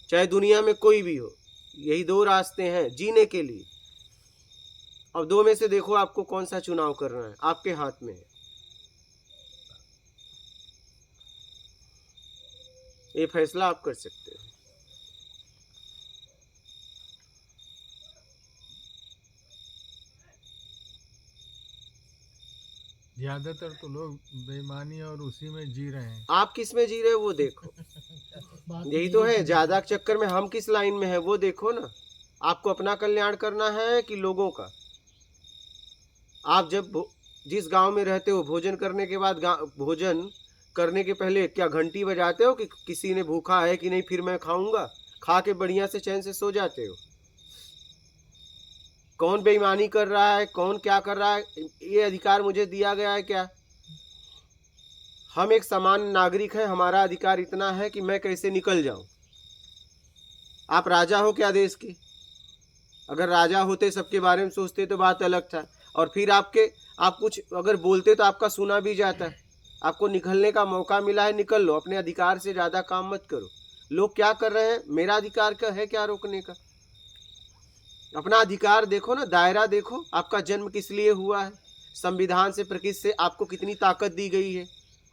चाहे दुनिया में कोई भी हो। यही दो रास्ते हैं जीने के लिए। अब दो में से देखो आपको कौन सा चुनाव करना है, आपके हाथ में है। ये फैसला आप कर सकते हैं। ज्यादातर तो लोग बेईमानी और उसी में जी रहे हैं। आप किस में जी रहे हो वो देखो। बात यही मेरी तो है, भी ज्यादा चक्कर में हम किस लाइन में है वो देखो ना। आपको अपना कल्याण करना है कि लोगों का? आप जब जिस गांव में रहते हो, भोजन करने के बाद भोजन करने के पहले क्या घंटी बजाते हो कि किसी ने भूखा है कि नहीं, फिर मैं खाऊंगा? खा के बढ़िया से चैन से सो जाते हो। कौन बेईमानी कर रहा है, कौन क्या कर रहा है, ये अधिकार मुझे दिया गया है क्या? हम एक सामान्य नागरिक हैं, हमारा अधिकार इतना है कि मैं कैसे निकल जाऊं। आप राजा हो क्या देश के? अगर राजा होते, सबके बारे में सोचते तो बात अलग था। और फिर आप कुछ अगर बोलते तो आपका सुना भी जाता है। आपको निकलने का मौका मिला है, निकल लो। अपने अधिकार से ज़्यादा काम मत करो। लोग क्या कर रहे हैं, मेरा अधिकार का है क्या रोकने का? अपना अधिकार देखो ना, दायरा देखो, आपका जन्म किस लिए हुआ है, संविधान से प्रकृति से आपको कितनी ताकत दी गई है,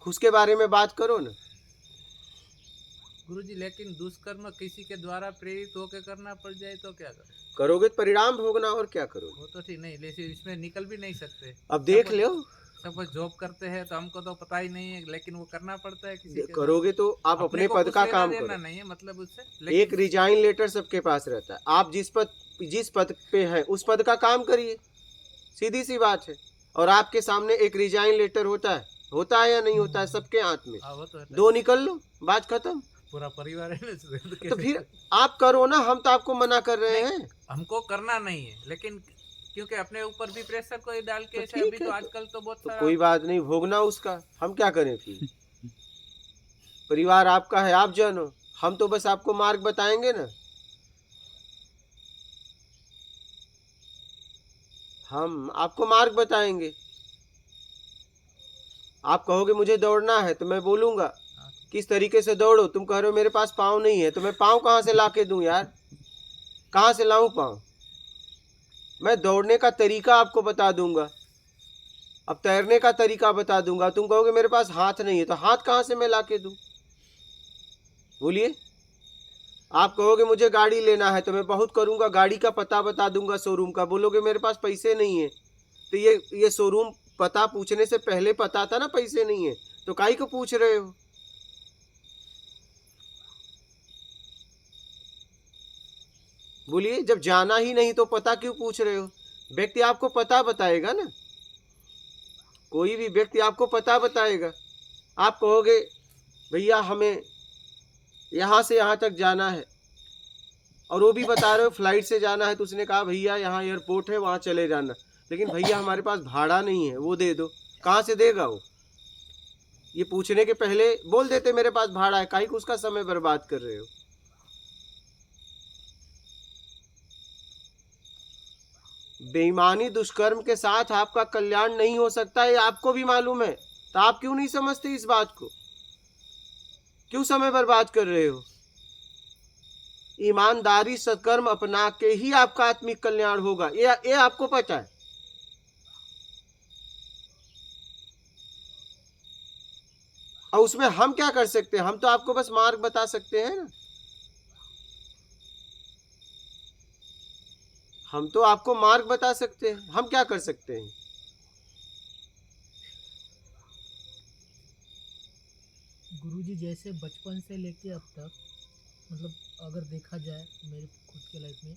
उसके बारे में बात करो ना। गुरुजी, लेकिन दुष्कर्म किसी के द्वारा प्रेरित होकर करना पड़ जाए तो क्या करें? करोगे तो परिणाम भोगना, और क्या करोगे? वो तो ठीक नहीं, लेकिन इसमें निकल भी नहीं सकते। अब देख लो, सब कुछ जॉब करते हैं तो हमको तो पता ही नहीं है, लेकिन वो करना पड़ता है किसी के करोगे तो आप अपने को पद कुछ का लेना काम देना करो। नहीं है मतलब उससे, एक लेकिन रिजाइन लेटर सबके पास रहता है। आप जिस पद पे हैं उस पद का काम करिए, सीधी सी बात है। और आपके सामने एक रिजाइन लेटर होता है या नहीं होता है? सबके हाथ में। वो तो है, दो निकल लो, बात खत्म। पूरा परिवार है ना इसमें, तो तो कैसे- फिर आप करो ना, हम तो आपको मना कर रहे हैं। हमको करना नहीं है, लेकिन क्योंकि अपने ऊपर भी प्रेशर कोई डाल के तो ऐसे ठीक अभी तो है, आजकल तो बहुत तो सारा कोई बात नहीं, भोगना उसका, हम क्या करें फिर। परिवार आपका है, आप जानो, हम तो बस आपको मार्ग बताएंगे ना। हम आपको मार्ग बताएंगे। आप कहोगे मुझे दौड़ना है तो मैं बोलूंगा किस तरीके से दौड़ो। तुम कह रहे हो मेरे पास पाँव नहीं है, तो मैं पाँव कहाँ से ला के दूं यार, कहाँ से लाऊं पाँव। मैं दौड़ने का तरीका आपको बता दूंगा, अब तैरने का तरीका बता दूंगा। तुम कहोगे मेरे पास हाथ नहीं है, तो हाथ कहाँ से मैं ला के दूं, बोलिए। आप कहोगे मुझे गाड़ी लेना है, तो मैं बहुत करूंगा, गाड़ी का पता बता दूंगा शोरूम का। बोलोगे मेरे पास पैसे नहीं है, तो ये शोरूम पता पूछने से पहले पता था ना पैसे नहीं है, तो काहे को पूछ रहे हो। बोलिए, जब जाना ही नहीं तो पता क्यों पूछ रहे हो। व्यक्ति आपको पता बताएगा ना, कोई भी व्यक्ति आपको पता बताएगा। आप कहोगे भैया हमें यहाँ से यहाँ तक जाना है, और वो भी बता रहे हो फ्लाइट से जाना है, तो उसने कहा भैया यहाँ एयरपोर्ट है वहाँ चले जाना, लेकिन भैया हमारे पास भाड़ा नहीं है, वो दे दो। कहाँ से देगा वो। ये पूछने के पहले बोल देते मेरे पास भाड़ा है, काहे को उसका समय बर्बाद कर रहे हो। बेईमानी दुष्कर्म के साथ आपका कल्याण नहीं हो सकता, ये आपको भी मालूम है, तो आप क्यों नहीं समझते इस बात को, क्यों समय बर्बाद कर रहे हो। ईमानदारी सत्कर्म अपना के ही आपका आत्मिक कल्याण होगा, ये आपको पता है। और उसमें हम क्या कर सकते हैं, हम तो आपको बस मार्ग बता सकते हैं ना। हम तो आपको मार्ग बता सकते हैं, हम क्या कर सकते हैं। गुरुजी जैसे बचपन से लेके अब तक, मतलब अगर देखा जाए मेरे खुद के लाइफ में,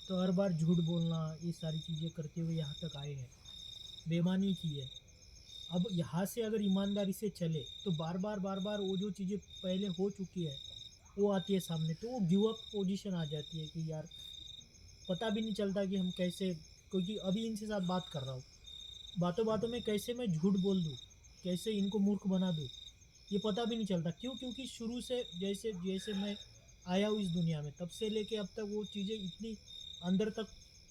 तो हर बार झूठ बोलना ये सारी चीज़ें करते हुए यहाँ तक आए हैं, बेईमानी की है। अब यहाँ से अगर ईमानदारी से चले तो बार बार वो जो चीज़ें पहले हो चुकी है वो आती है सामने, तो वो गिव अप पोजीशन आ जाती है कि यार पता भी नहीं चलता कि हम कैसे, क्योंकि अभी इनसे साथ बात कर रहा हूँ, बातों बातों में कैसे मैं झूठ बोल दूँ, कैसे इनको मूर्ख बना दूँ, ये पता भी नहीं चलता। क्यों? क्योंकि शुरू से जैसे जैसे मैं आया हूँ इस दुनिया में, तब से लेके अब तक वो चीज़ें इतनी अंदर तक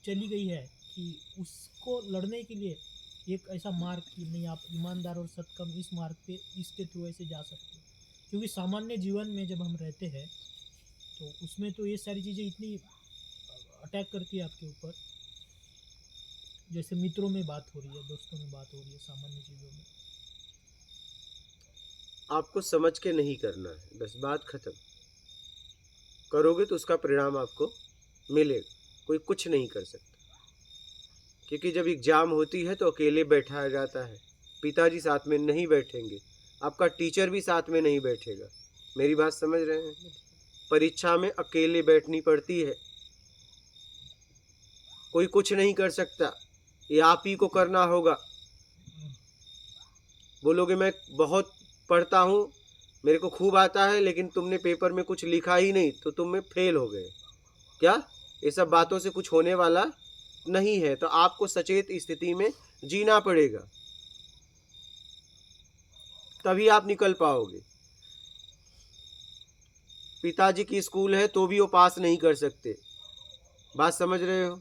चली गई है कि उसको लड़ने के लिए एक ऐसा मार्ग कि नहीं, आप ईमानदार और सत्कर्म इस मार्ग पे इसके थ्रू ऐसे जा सकते हो। क्योंकि सामान्य जीवन में जब हम रहते हैं तो उसमें तो ये सारी चीज़ें इतनी अटैक करती है आपके ऊपर, जैसे मित्रों में बात हो रही है, दोस्तों में बात हो रही है, सामान्य चीज़ों में। आपको समझ के नहीं करना है, बस बात खत्म। करोगे तो उसका परिणाम आपको मिलेगा, कोई कुछ नहीं कर सकता। क्योंकि जब एग्जाम होती है तो अकेले बैठाया जाता है, पिताजी साथ में नहीं बैठेंगे, आपका टीचर भी साथ में नहीं बैठेगा। मेरी बात समझ रहे हैं। परीक्षा में अकेले बैठनी पड़ती है, कोई कुछ नहीं कर सकता, ये आप ही को करना होगा। बोलोगे मैं बहुत पढ़ता हूँ, मेरे को खूब आता है, लेकिन तुमने पेपर में कुछ लिखा ही नहीं तो तुम में फेल हो गए क्या। ये सब बातों से कुछ होने वाला नहीं है। तो आपको सचेत स्थिति में जीना पड़ेगा, तभी आप निकल पाओगे। पिताजी की स्कूल है तो भी वो पास नहीं कर सकते, बात समझ रहे हो।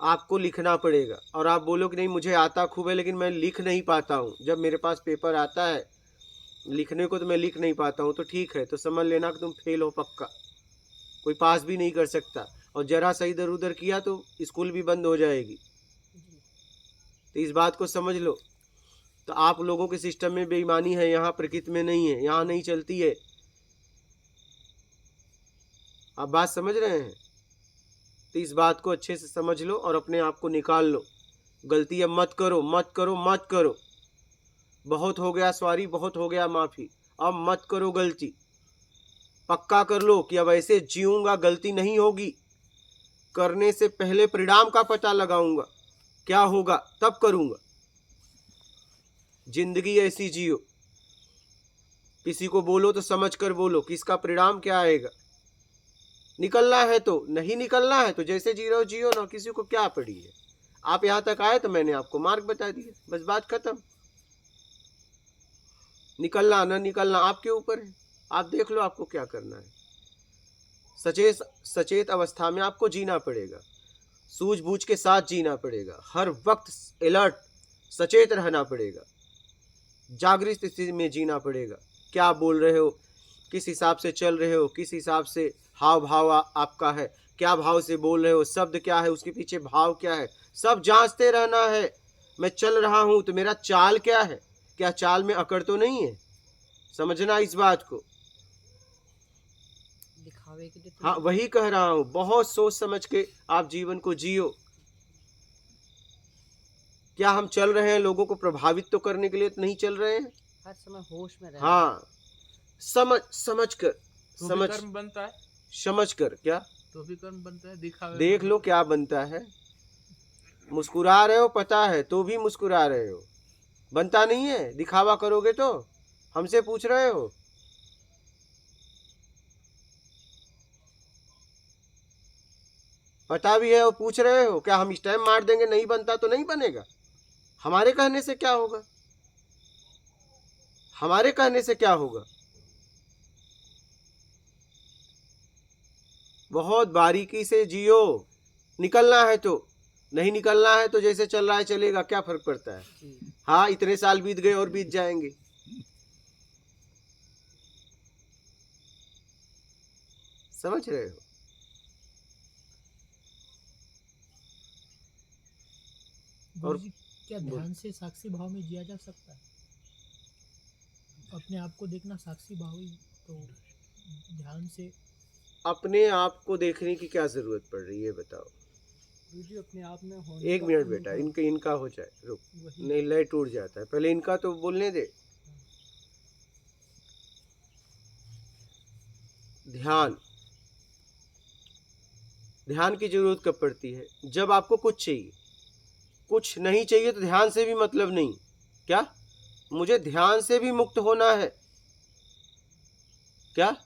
आपको लिखना पड़ेगा, और आप बोलो कि नहीं मुझे आता खूब है लेकिन मैं लिख नहीं पाता हूँ, जब मेरे पास पेपर आता है लिखने को तो मैं लिख नहीं पाता हूँ, तो ठीक है, तो समझ लेना कि तुम फेल हो पक्का, कोई पास भी नहीं कर सकता। और जरा सा इधर उधर किया तो स्कूल भी बंद हो जाएगी, तो इस बात को समझ लो। तो आप लोगों के सिस्टम में बेईमानी है, यहाँ प्रकृति में नहीं है, यहाँ नहीं चलती है। आप बात समझ रहे हैं। तो इस बात को अच्छे से समझ लो और अपने आप को निकाल लो। गलती अब मत करो, मत करो, मत करो। बहुत हो गया सॉरी, बहुत हो गया माफ़ी, अब मत करो गलती। पक्का कर लो कि अब ऐसे जीऊंगा, गलती नहीं होगी। करने से पहले परिणाम का पता लगाऊंगा, क्या होगा तब करूंगा। जिंदगी ऐसी जियो, किसी को बोलो तो समझ कर बोलो कि इसका परिणाम क्या आएगा। निकलना है तो, नहीं निकलना है तो जैसे जी रहे हो जियो ना, किसी को क्या पड़ी है। आप यहाँ तक आए तो मैंने आपको मार्ग बता दिया, बस बात खत्म। निकलना ना निकलना आपके ऊपर है, आप देख लो आपको क्या करना है। सचेत अवस्था में आपको जीना पड़ेगा, सूझबूझ के साथ जीना पड़ेगा, हर वक्त अलर्ट सचेत रहना पड़ेगा, जागृत स्थिति में जीना पड़ेगा। क्या बोल रहे हो, किस हिसाब से चल रहे हो, किस हिसाब से हाव भाव आपका है, क्या भाव से बोल रहे हो, शब्द क्या है, उसके पीछे भाव क्या है, सब जांचते रहना है। मैं चल रहा हूं तो मेरा चाल क्या है, क्या चाल में अकड़ तो नहीं है, समझना इस बात को। दिखावे के लिए हाँ वही कह रहा हूं, बहुत सोच समझ के आप जीवन को जियो। क्या हम चल रहे हैं लोगों को प्रभावित तो करने के लिए तो नहीं चल रहे हैं। हर समय होश में रहना। हाँ समझ कर, तो भी कर्म बनता है, समझ कर क्या तो भी कर्म बनता है, दिखावे देख लो क्या बनता है। मुस्कुरा रहे हो पता है तो भी मुस्कुरा रहे हो, बनता नहीं है। दिखावा करोगे तो हमसे पूछ रहे हो। पता भी है और पूछ रहे हो, क्या हम इस टाइम मार देंगे नहीं बनता तो नहीं बनेगा। हमारे कहने से क्या होगा, हमारे कहने से क्या होगा। बहुत बारीकी से जियो, निकलना है तो, नहीं निकलना है तो जैसे चल रहा है चलेगा, क्या फर्क पड़ता है। हाँ इतने साल बीत गए और बीत जाएंगे। समझ रहे हो। गुरु जी, क्या ध्यान से साक्षी भाव में जिया जा सकता है। अपने आप को देखना साक्षी भाव ही, तो ध्यान से अपने आप को देखने की क्या जरूरत पड़ रही है बताओ। गुरु जी अपने आप में होने एक का मिनट बेटा, अनुभव, इनका हो जाए, रुक, वही नहीं लय टूट जाता है, पहले इनका तो बोलने दे। ध्यान, ध्यान की जरूरत कब पड़ती है, जब आपको कुछ चाहिए। कुछ नहीं चाहिए तो ध्यान से भी मतलब नहीं। क्या मुझे ध्यान से भी मुक्त होना है, क्या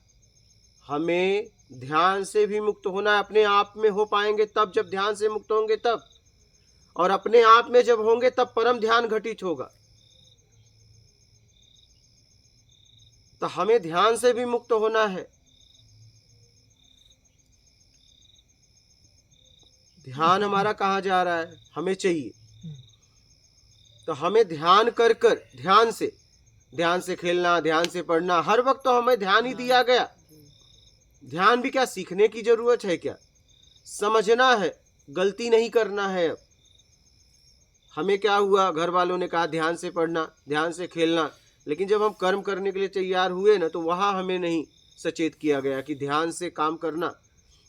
हमें ध्यान से भी मुक्त होना है। अपने आप में हो पाएंगे तब, जब ध्यान से मुक्त होंगे तब, और अपने आप में जब होंगे तब परम ध्यान घटित होगा। तो हमें ध्यान से भी मुक्त होना है। ध्यान हमारा कहाँ जा रहा है, हमें चाहिए तो हमें ध्यान कर कर, ध्यान से खेलना, ध्यान से पढ़ना, हर वक्त तो हमें ध्यान ही दिया गया। ध्यान भी क्या सीखने की जरूरत है, क्या समझना है, गलती नहीं करना है। अब हमें क्या हुआ, घर वालों ने कहा ध्यान से पढ़ना, ध्यान से खेलना, लेकिन जब हम कर्म करने के लिए तैयार हुए ना, तो वहां हमें नहीं सचेत किया गया कि ध्यान से काम करना,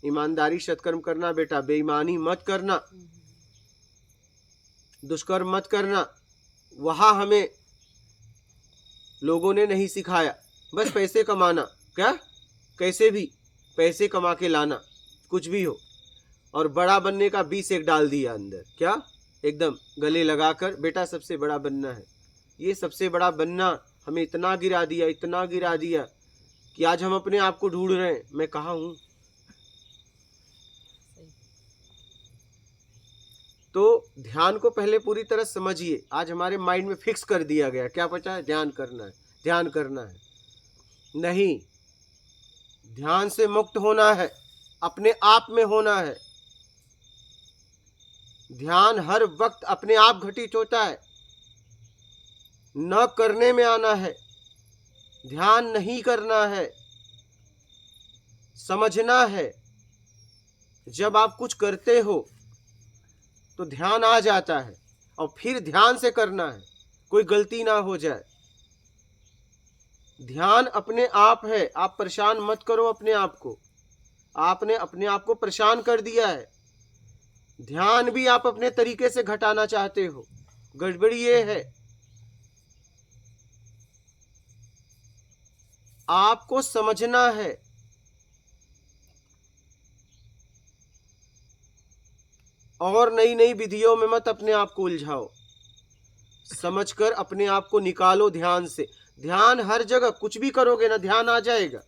ईमानदारी सत्कर्म करना बेटा, बेईमानी मत करना, दुष्कर्म मत करना। वहां हमें लोगों ने नहीं सिखाया, बस पैसे कमाना, क्या कैसे भी पैसे कमा के लाना, कुछ भी हो, और बड़ा बनने का 20 एक डाल दिया अंदर, क्या एकदम गले लगाकर बेटा सबसे बड़ा बनना है। ये सबसे बड़ा बनना हमें इतना गिरा दिया कि आज हम अपने आप को ढूंढ रहे हैं, मैं कहाँ हूं। तो ध्यान को पहले पूरी तरह समझिए। आज हमारे माइंड में फिक्स कर दिया गया, क्या पता है, ध्यान करना है, ध्यान करना है। नहीं, ध्यान से मुक्त होना है, अपने आप में होना है। ध्यान हर वक्त अपने आप घटित होता है, न करने में आना है, ध्यान नहीं करना है, समझना है। जब आप कुछ करते हो तो ध्यान आ जाता है, और फिर ध्यान से करना है, कोई गलती ना हो जाए। ध्यान अपने आप है, आप परेशान मत करो अपने आप को। आपने अपने आप को परेशान कर दिया है। ध्यान भी आप अपने तरीके से घटाना चाहते हो, गड़बड़ी ये है, आपको समझना है। और नई नई विधियों में मत अपने आप को उलझाओ, समझकर अपने आप को निकालो ध्यान से। ध्यान हर जगह, कुछ भी करोगे ना ध्यान आ जाएगा।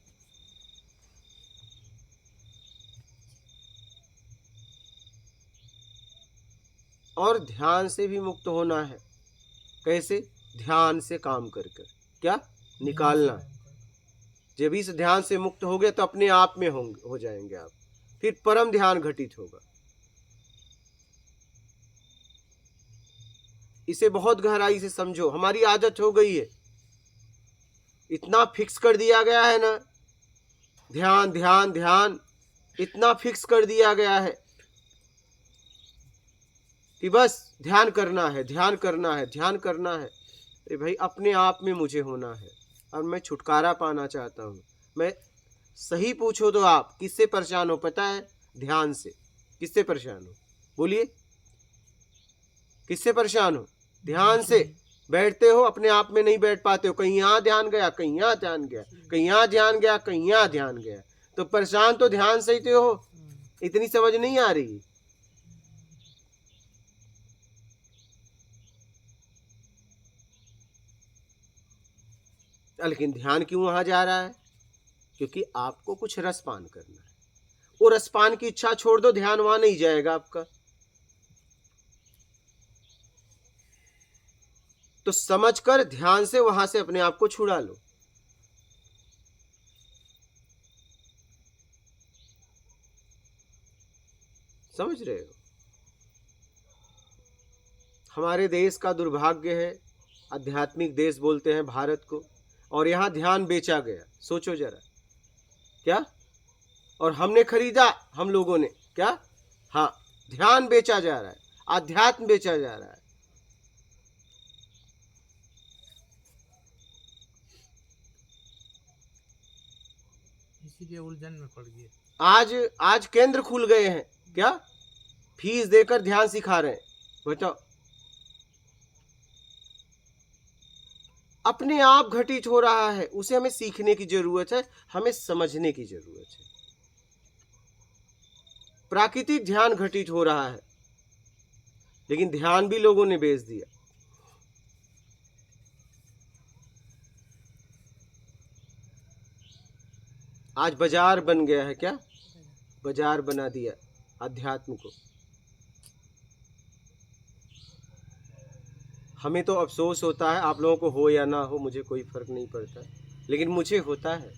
और ध्यान से भी मुक्त होना है। कैसे? ध्यान से काम कर कर क्या निकालना। जब इस ध्यान से मुक्त हो गए तो अपने आप में हो जाएंगे आप। फिर परम ध्यान घटित होगा। इसे बहुत गहराई से समझो। हमारी आदत हो गई है, इतना फिक्स कर दिया गया है ना, ध्यान ध्यान ध्यान, इतना फिक्स कर दिया गया है कि बस ध्यान करना है, ध्यान करना है, ध्यान करना है। अरे भाई, अपने आप में मुझे होना है और मैं छुटकारा पाना चाहता हूँ। मैं सही पूछो तो आप किससे परेशान हो? पता है? ध्यान से। किससे परेशान हो? बोलिए, किससे परेशान हो? ध्यान से। बैठते हो, अपने आप में नहीं बैठ पाते हो, कहीं यहाँ ध्यान गया, कहीं यहाँ ध्यान गया, कहीं यहाँ ध्यान गया, कहीं यहाँ ध्यान गया। तो परेशान तो ध्यान से ही तो हो। इतनी समझ नहीं आ रही? लेकिन ध्यान क्यों वहां जा रहा है? क्योंकि आपको कुछ रसपान करना है। वो रसपान की इच्छा छोड़ दो, ध्यान वहां नहीं जाएगा आपका। तो समझकर ध्यान से वहां से अपने आप को छुड़ा लो। समझ रहे हो? हमारे देश का दुर्भाग्य है, आध्यात्मिक देश बोलते हैं भारत को, और यहां ध्यान बेचा गया। सोचो जरा, क्या? और हमने खरीदा, हम लोगों ने क्या? हाँ, ध्यान बेचा जा रहा है, आध्यात्म बेचा जा रहा है। इसीलिए उलझन में पड़ गए। आज केंद्र खुल गए हैं, क्या? फीस देकर ध्यान सिखा रहे हैं। बताओ, अपने आप घटित हो रहा है, उसे हमें सीखने की जरूरत है, हमें समझने की जरूरत है। प्राकृतिक ध्यान घटित हो रहा है, लेकिन ध्यान भी लोगों ने बेच दिया। आज बाजार बन गया है, क्या? बाजार बना दिया अध्यात्म को। हमें तो अफसोस होता है, आप लोगों को हो या ना हो मुझे कोई फर्क नहीं पड़ता, लेकिन मुझे होता है।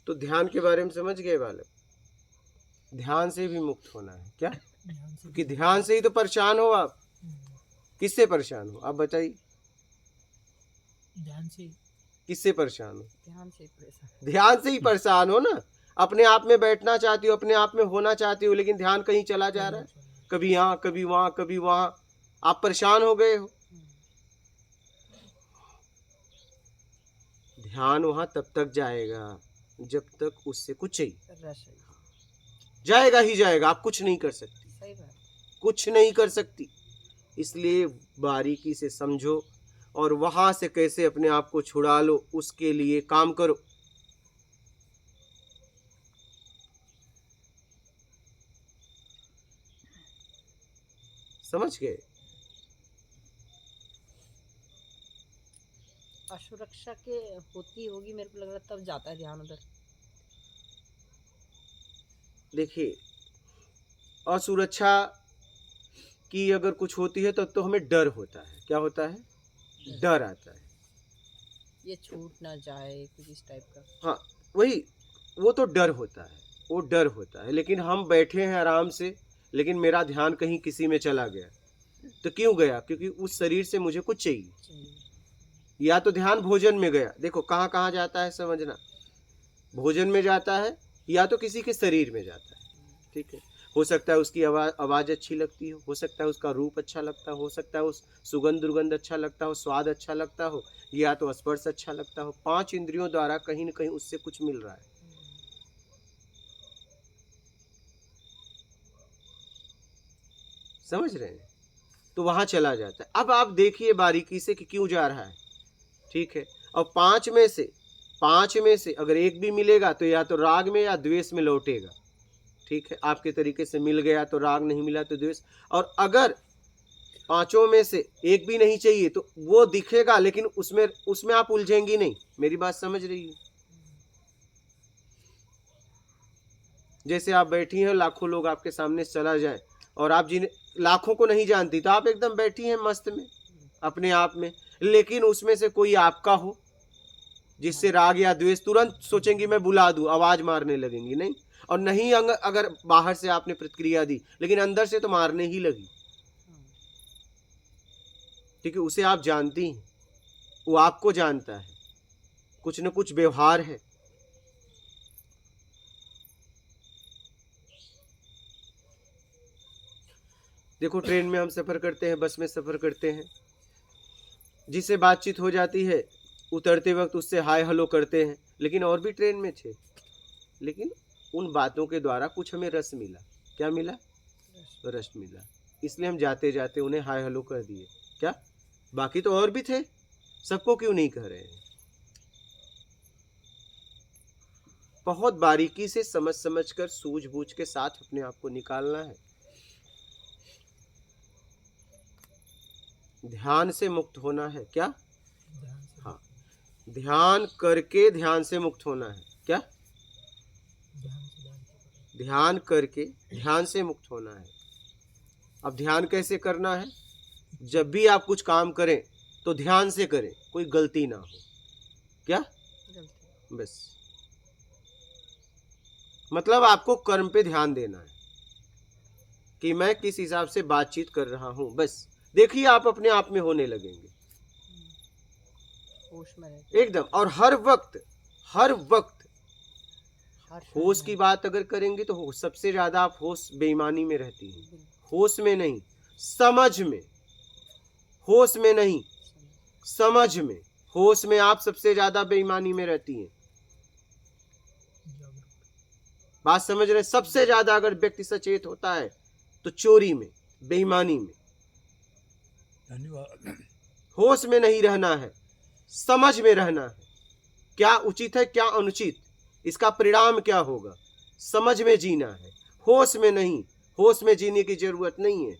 तो ध्यान के बारे में समझ गए बालक? ध्यान से भी मुक्त होना है, क्या? क्योंकि ध्यान से ही तो परेशान हो आप। किससे परेशान हो आप बताइए? ध्यान से। किससे परेशान हो? ध्यान से ही परेशान। ध्यान से ही परेशान हो ना। अपने आप में बैठना चाहती हो, अपने आप में होना चाहती हो, लेकिन ध्यान कहीं चला जा रहा है, कभी यहाँ कभी वहां कभी वहां। आप परेशान हो गए हो। ध्यान वहां तब तक जाएगा जब तक उससे कुछ चाहिए। जाएगा ही जाएगा, आप कुछ नहीं कर सकती। सही बात। कुछ नहीं कर सकती। इसलिए बारीकी से समझो और वहां से कैसे अपने आप को छुड़ा लो, उसके लिए काम करो। समझ गए? असुरक्षा के होती होगी, मेरे को लग रहा है तब जाता है ध्यान उधर। देखिए, असुरक्षा की अगर कुछ होती है तो हमें डर होता है। क्या होता है? डर आता है। ये छूट ना जाए, कुछ इस टाइप का। हाँ, वही, वो तो डर होता है, वो डर होता है। लेकिन हम बैठे हैं आराम से, लेकिन मेरा ध्यान कहीं किसी में चला गया। तो क्यों गया? क्योंकि उस शरीर से मुझे कुछ चाहिए। या तो ध्यान भोजन में गया, देखो कहाँ कहाँ जाता है समझना। भोजन में जाता है या तो किसी के शरीर में जाता है। ठीक है, हो सकता है उसकी आवाज़ अच्छी लगती हो सकता है उसका रूप अच्छा लगता हो सकता है उस सुगंध दुर्गंध अच्छा लगता हो, स्वाद अच्छा लगता हो, या तो स्पर्श अच्छा लगता हो। 5 इंद्रियों द्वारा कहीं न कहीं उससे कुछ मिल रहा है। समझ रहे हैं? तो वहां चला जाता है। अब आप देखिए बारीकी से कि क्यों जा रहा है। ठीक है, और 5 में से अगर एक भी मिलेगा तो या तो राग में या द्वेष में लौटेगा। ठीक है, आपके तरीके से मिल गया तो राग, नहीं मिला तो द्वेष। और अगर पांचों में से एक भी नहीं चाहिए तो वो दिखेगा, लेकिन उसमें आप उलझेंगी नहीं। मेरी बात समझ रही है? जैसे आप बैठी हैं, लाखों लोग आपके सामने चला जाए और आप जिन लाखों को नहीं जानती, तो आप एकदम बैठी हैं मस्त में अपने आप में, लेकिन उसमें से कोई आपका हो जिससे राग या द्वेष, तुरंत सोचेंगी मैं बुला दूं, आवाज मारने लगेंगी। नहीं, और नहीं अगर बाहर से आपने प्रतिक्रिया दी, लेकिन अंदर से तो मारने ही लगी, क्योंकि उसे आप जानती हैं, वो आपको जानता है, कुछ न कुछ व्यवहार है। देखो, ट्रेन में हम सफर करते हैं, बस में सफर करते हैं, जिससे बातचीत हो जाती है, उतरते वक्त उससे हाय हेलो करते हैं, लेकिन और भी ट्रेन में थे, लेकिन उन बातों के द्वारा कुछ हमें रस मिला। क्या मिला? रस मिला, इसलिए हम जाते जाते उन्हें हाय हेलो कर दिए। क्या? बाकी तो और भी थे, सबको क्यों नहीं कह रहे हैं? बहुत बारीकी से समझ कर सूझबूझ के साथ अपने आप को निकालना है। ध्यान से मुक्त होना है। क्या? हाँ, ध्यान करके ध्यान से मुक्त होना है। क्या? ध्यान करके ध्यान से मुक्त होना है। अब ध्यान कैसे करना है? जब भी आप कुछ काम करें तो ध्यान से करें, कोई गलती ना हो। क्या? बस, मतलब आपको कर्म पे ध्यान देना है कि मैं किस हिसाब से बातचीत कर रहा हूं। बस देखिए, आप अपने आप में होने लगेंगे होश में रहे एकदम। और हर वक्त होश की बात अगर करेंगे तो सबसे ज्यादा आप होश बेईमानी में रहती हैं। होश में नहीं, समझ में। होश में नहीं, समझ में। होश में आप सबसे ज्यादा बेईमानी में रहती हैं। बात समझ रहे? सबसे ज्यादा अगर व्यक्ति सचेत होता है तो चोरी में, बेईमानी में। धन्यवाद। होश में नहीं रहना है, समझ में रहना है। क्या उचित है, क्या अनुचित, इसका परिणाम क्या होगा, समझ में जीना है, होश में नहीं। होश में जीने की जरूरत नहीं है।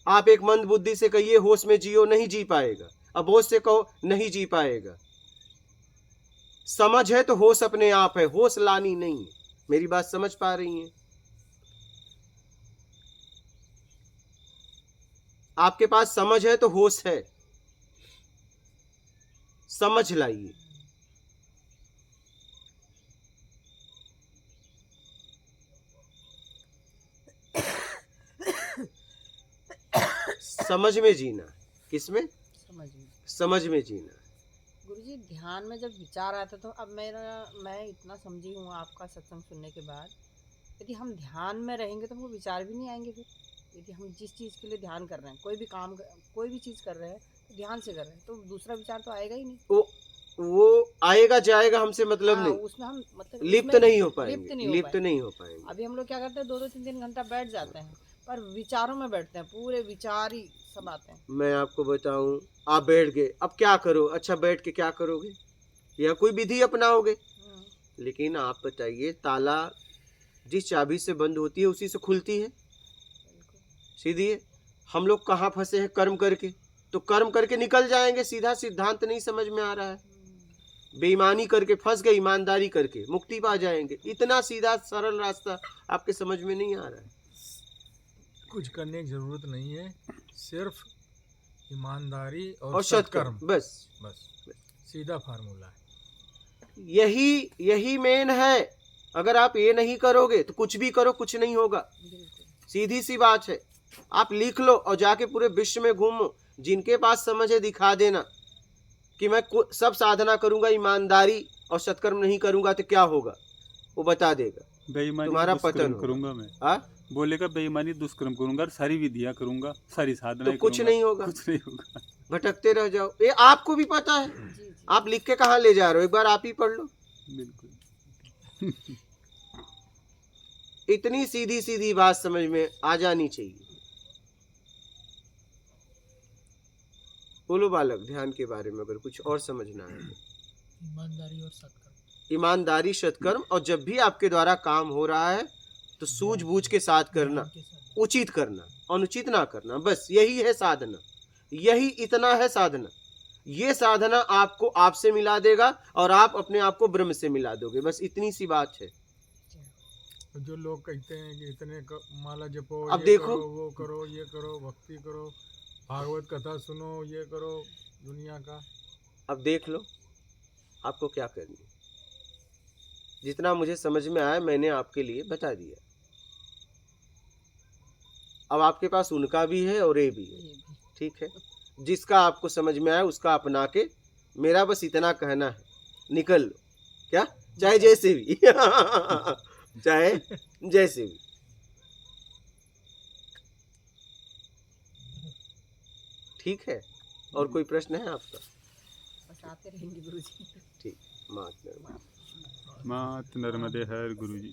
आप एक मंद बुद्धि से कहिए होश में जियो, नहीं जी पाएगा। अब होश से कहो, नहीं जी पाएगा। समझ है तो होश अपने आप है, होश लानी नहीं है। मेरी बात समझ पा रही हैं? आपके पास समझ है तो होश है, समझ लाइए। समझ में जीना है। किसमें? समझ में जीना है। गुरुजी, ध्यान में जब विचार आता तो अब मैं इतना समझी हूँ आपका सत्संग सुनने के बाद, यदि हम ध्यान में रहेंगे तो हमको विचार भी नहीं आएंगे। फिर यदि हम जिस चीज़ के लिए ध्यान कर रहे हैं, कोई भी चीज़ कर रहे हैं तो ध्यान से कर रहे हैं, तो दूसरा विचार तो आएगा ही नहीं। वो आएगा जाएगा, हमसे मतलब नहीं। उसमें हम मतलब लिप्त नहीं हो पाएंगे, लिप्त नहीं हो पाएंगे। अभी हम लोग क्या करते हैं, 2-2 3-3 घंटा बैठ जाते हैं, पर विचारों में बैठते हैं, पूरे विचार ही सब आते हैं। मैं आपको बताऊं, आप बैठ गए, अब क्या करो? अच्छा, बैठ के क्या करोगे? या कोई विधि अपनाओगे? लेकिन आप बताइए, ताला जिस चाबी से बंद होती है उसी से खुलती है, सीधी है। हम लोग कहाँ फंसे हैं? कर्म करके। तो कर्म करके निकल जाएंगे, सीधा सिद्धांत नहीं समझ में आ रहा है। बेईमानी करके फंस गए, ईमानदारी करके मुक्ति पा जाएंगे। इतना सीधा सरल रास्ता आपके समझ में नहीं आ रहा है। कुछ करने की जरूरत नहीं है, सिर्फ ईमानदारी और सत्कर्म, बस सीधा फार्मूला है। यही मेन है। अगर आप ये नहीं करोगे तो कुछ भी करो, कुछ नहीं होगा। सीधी सी बात है। आप लिख लो और जाके पूरे विश्व में घूमो, जिनके पास समझ है दिखा देना कि मैं सब साधना करूंगा, ईमानदारी और सत्कर्म नहीं करूंगा तो क्या होगा, वो बता देगा। तुम्हारा पतन करूंगा मैं। हाँ, बोलेगा बेईमानी दुष्कर्म करूंगा, सारी विधियां करूंगा, सारी साधना तो कुछ नहीं होगा, कुछ नहीं होगा, भटकते रह जाओ। ये आपको भी पता है। आप लिख के कहाँ ले जा रहे हो? एक बार आप ही पढ़ लो। बिल्कुल। इतनी सीधी सीधी बात समझ में आ जानी चाहिए। बोलो बालक, ध्यान के बारे में अगर कुछ और समझना है। ईमानदारी और सत्कर्म। ईमानदारी, सत्कर्म, और जब भी आपके द्वारा काम हो रहा है तो सूझबूझ के साथ करना, के साथ उचित करना, अनुचित ना करना। बस यही है साधना, यही इतना है साधना। ये साधना आपको आपसे मिला देगा और आप अपने आप को ब्रह्म से मिला दोगे। बस इतनी सी बात है। जो लोग कहते हैं कि इतने माला जपो, अब ये देखो, करो, वो करो, ये करो, भक्ति करो, भागवत कथा सुनो, ये करो, दुनिया का। अब देख लो आपको क्या करनी है। जितना मुझे समझ में आया मैंने आपके लिए बता दिया। अब आपके पास उनका भी है और ये भी है, ये भी ठीक है। जिसका आपको समझ में आया उसका अपना के, मेरा बस इतना कहना है, निकल लो। क्या, चाहे जैसे भी चाहे जैसे भी। ठीक है, और कोई प्रश्न है आपका? बस आते रहेंगे गुरुजी। ठीक, मात मात नर्मदे हर गुरुजी।